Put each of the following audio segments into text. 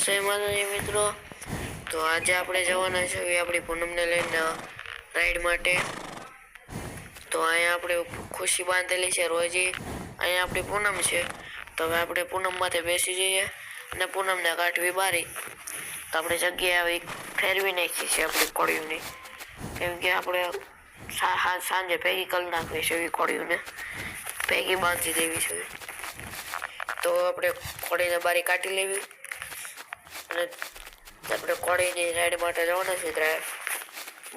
જય માતાજી મિત્રો. તો આજે આપણે જવાના છે આપણી પૂનમને લઈને રાઈડ માટે. તો અહીંયા આપણે ખુશી બાંધેલી છે રોજી. અહીંયા આપણી પૂનમ છે. તો હવે આપણે પૂનમમાંથી બેસી જઈએ અને પૂનમને કાઢવી બારી. તો આપણે જગ્યાએ આવી ફેરવી નાખી છે આપણી કોળીઓની, કેમ કે આપણે સાંજે ભેગી કરી નાખવી છે એવી કોળીઓને ભેગી બાંધી દેવી છે. તો આપણે કોળીને બારી કાઢી લેવી અને આપણે કોળીની રાઈડ માટે જવાના છે ત્યારે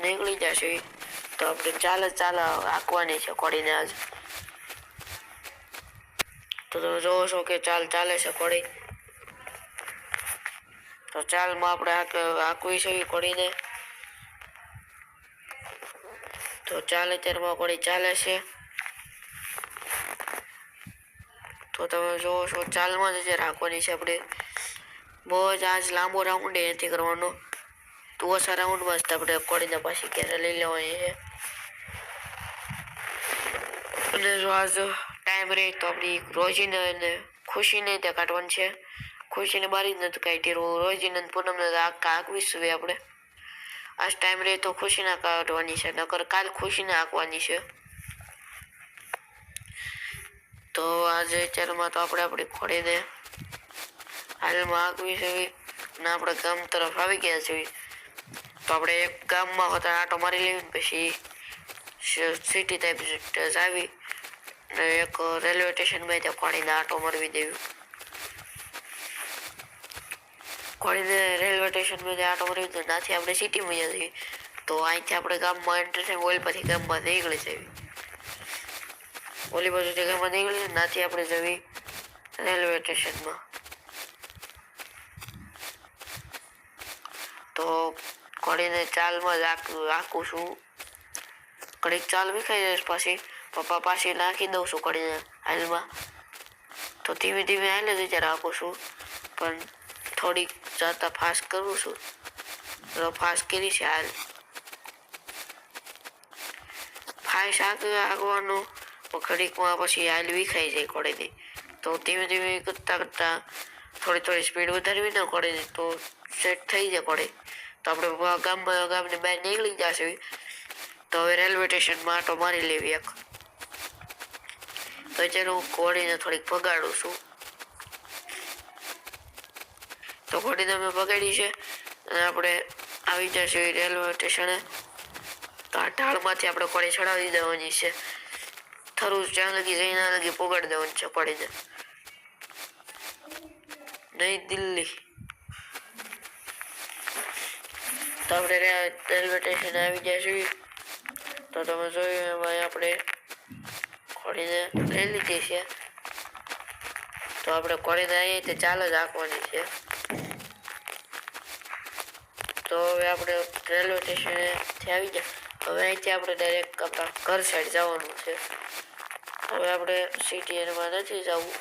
નીકળી જશે. તો આપણે ચાલે હાંકવાની છે કોળીને આજ. તો તમે જોવો છો કે ચાલે છે કોળી. તો ચાલમાં આપણે હાંકવી છે એ કોળીને. તો ચાલે ત્યારમાં કોળી ચાલે છે. તો તમે જોવો છો ચાલમાં જ રાખવાની છે આપણે. બહુ જ આજ લાંબો રાઉન્ડ નથી કરવાનો, તો ઓછા રાઉન્ડમાં જ આપણે કોળીને પાછી ઘેરે લઈ લેવાની છે. અને જો આજ ટાઈમ રહે તો આપણી રોજીને અને ખુશીને ત્યાં કાઢવાની છે. ખુશીને બારી જ નથી કાઢી, રોજીને પૂનમને હાંકવીશું આપણે. આજ ટાઈમ રહે તો ખુશીને કાઢવાની છે, નકર કાલ ખુશીને હાંકવાની છે. તો આજે અત્યારમાં તો આપણે આપણી ખોડીને હાલમાં હાંકવી છે અને આપણે ગામ તરફ આવી ગયા છીએ. તો આપણે એક ગામમાં હોતા આટો મારી લેવી, પછી સિટી ટાઈપ આવી અને એક રેલવે સ્ટેશનમાં ત્યાં ખોડીને આટો મારવી દેવી. ખોડીને રેલવે સ્ટેશનમાં આટો મારવી દે, ત્યાંથી આપણે સિટીમાં જઈએ. તો અહીંથી આપણે ગામમાં એન્ટર થઈ ઓલ પછી ગામમાં નીકળી જવી. ઓલી બાજુથી ગામમાં નીકળી ત્યાંથી આપણે જવી રેલવે સ્ટેશનમાં. તો ઘડીને ચાલમાં જ હાંકું છું. ઘડીક ચાલ વિખાઈ જઈશ, પછી પપ્પા પાછી નાખી દઉં છું ઘડીને હાલમાં. તો ધીમે ધીમે હાલે જ ત્યારે હાંકું છું, પણ થોડીક જતા ફાસ્ટ કરું છું. તો ફાસ્ટ કરી છે હાલ. ફાસ્ટ હાંકવાનું ઘડીકમાં પછી હાલ વિખાઈ જાય ઘોડીની. તો ધીમે ધીમે કરતા થોડી સ્પીડ વધારવી ના ઘોડીની, તો સેટ થઈ જાય ઘોડી. તો આપણે ગામની બહાર નીકળી જશે. તો હવે રેલવે સ્ટેશનમાં આટો મારી લેવી એક. તો અત્યારે હું ઘોડીને થોડીક ભગાડું છું. તો ઘોડીને અમે ભગાડી છે અને આપણે આવી જશે રેલવે સ્ટેશને. તો આ ઢાળમાંથી આપણે ઘોડી ચડાવી દેવાની છે. થરું જ્યાં લગી જઈને લગી પોગાડી દેવાની છે ઘોડીને. નઈ દિલ્હી. તો આપણે રેલવે સ્ટેશન આવી ગયા છીએ. તો તમે જોયું એમાં આપણે ઘોડીને લઈ લીધી છે. તો આપણે ઘોડીને અહીંયાથી ચાલ જ હાંકવાની છે. તો હવે આપણે રેલવે સ્ટેશનેથી આવી ગયા. હવે અહીંથી આપણે ડાયરેક્ટ આપણા ઘર સાઈડ જવાનું છે. હવે આપણે સિટી એમાં નથી જવું.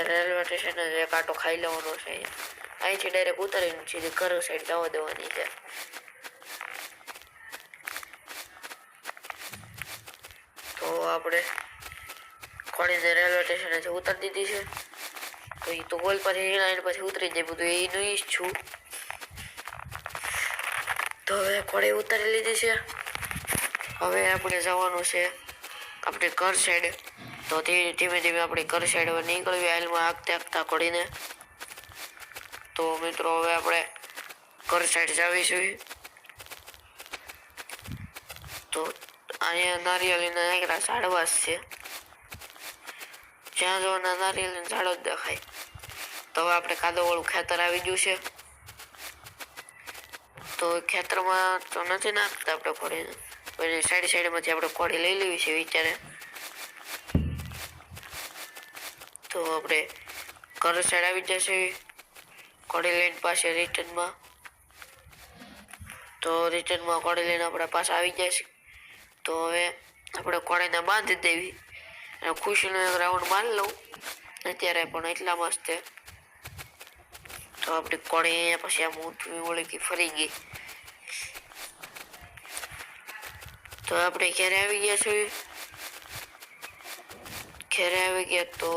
રેલવે સ્ટેશન જ એક આટો ખાઈ લેવાનો છે. અહીંથી ડાયરેક્ટ ઉતારીને સીધી ઘર સાઈડ જવા દેવાની છે. તો આપણે ઘોડીને રેલવે સ્ટેશનેથી ઉતારી દીધી છે. તો એ તો ગોલ પછી લાઈન પછી ઉતરી જાય બધું એનું જ છું. તો હવે ઘોડી ઉતારી લીધી છે. હવે આપણે જવાનું છે આપણે ઘર સાઈડ. તો ધીમે ધીમે આપણે ઘર સાઈડ હવે નીકળવી હાલમાં હાંકતા ઘોડીને. તો મિત્રો હવે આપણે ઘર સાઈડ જાવીશું. તો અહીંયા નારિયેળીના નાકરા ઝાડવા છે. જ્યાં જો નારિયેળીના ઝાડો જ દેખાય. તો હવે આપણે કાદવવાળું ખેતર આવી ગયું છે. તો ખેતરમાં તો નથી નાખતા આપણે ઘોડીને, પછી સાઈડમાંથી આપણે ઘોડી લઈ લેવી છે વિચારે. તો આપણે ઘર સાઈડ આવી જશે ઘોડી લઈને પાસે રિટર્નમાં. તો રિટર્નમાં ઘોડી લઈને આપણે પાછા આવી જશે. તો હવે આપણે ઘોડીને બાંધી દેવી અને ખુશીનો એક રાઉન્ડ મારી લઉં અત્યારે પણ એટલા મસ્ત. તો આપણી ઘોડી અહીંયા પછી આમ ઊંચી વળગી ફરી ગઈ. તો આપણે ઘરે આવી ગયા છીએ. ઘરે આવી ગયા તો